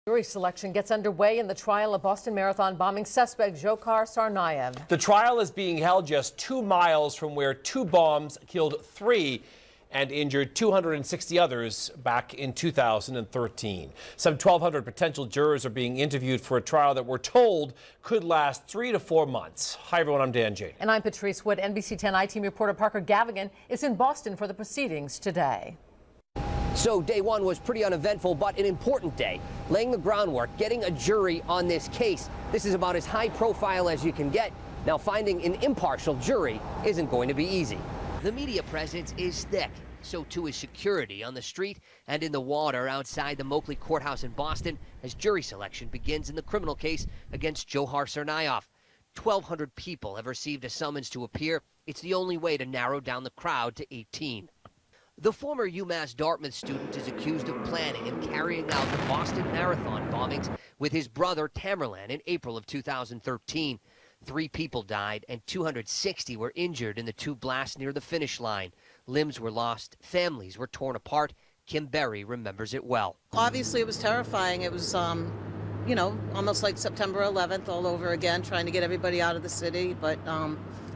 Jury selection gets underway in the trial of Boston Marathon bombing suspect Tsarnaev. The trial is being held just 2 miles from where 2 bombs killed 3 and injured 260 others back in 2013. Some 1,200 potential jurors are being interviewed for a trial that we're told could last 3 to 4 months. Hi everyone, I'm Dan J. And I'm Patrice Wood. NBC 10 I-Team reporter Parker Gavigan is in Boston for the proceedings today. So day one was pretty uneventful, but an important day, laying the groundwork, getting a jury on this case. This is about as high profile as you can get. Now, finding an impartial jury isn't going to be easy. The media presence is thick. So too is security on the street and in the water outside the Moakley Courthouse in Boston as jury selection begins in the criminal case against Johar Tsarnaev. 1,200 people have received a summons to appear. It's the only way to narrow down the crowd to 18. The former UMass Dartmouth student is accused of planning and carrying out the Boston Marathon bombings with his brother Tamerlan in April of 2013. 3 people died and 260 were injured in the 2 blasts near the finish line. Limbs were lost, families were torn apart. Kim Berry remembers it well. Obviously, it was terrifying. It was, you know, almost like September 11th all over again, trying to get everybody out of the city. But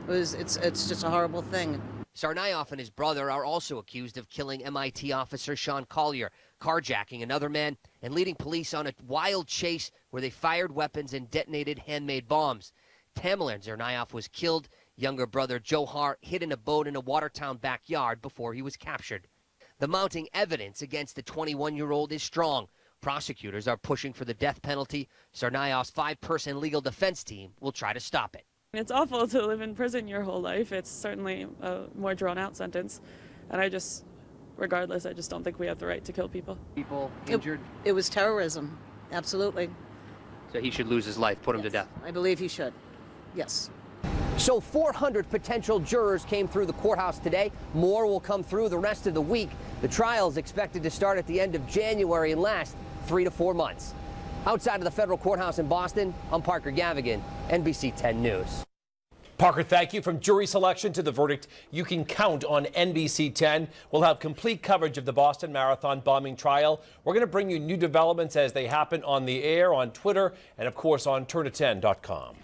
it's just a horrible thing. Tsarnaev and his brother are also accused of killing MIT officer Sean Collier, carjacking another man, and leading police on a wild chase where they fired weapons and detonated handmade bombs. Tamerlan Tsarnaev was killed. Younger brother Johar hid in a boat in a Watertown backyard before he was captured. The mounting evidence against the 21-year-old is strong. Prosecutors are pushing for the death penalty. Tsarnaev's 5-person legal defense team will try to stop it. It's awful to live in prison your whole life. It's certainly a more drawn-out sentence. And regardless, I just don't think we have the right to kill people. People injured? It was terrorism, absolutely. So he should lose his life, put him to death? I believe he should, yes. So 400 potential jurors came through the courthouse today. More will come through the rest of the week. The trial is expected to start at the end of January and last 3 to 4 months. Outside of the federal courthouse in Boston, I'm Parker Gavigan, NBC 10 News. Parker, thank you. From jury selection to the verdict, you can count on NBC 10. We'll have complete coverage of the Boston Marathon bombing trial. We're going to bring you new developments as they happen on the air, on Twitter, and of course on turn10.com.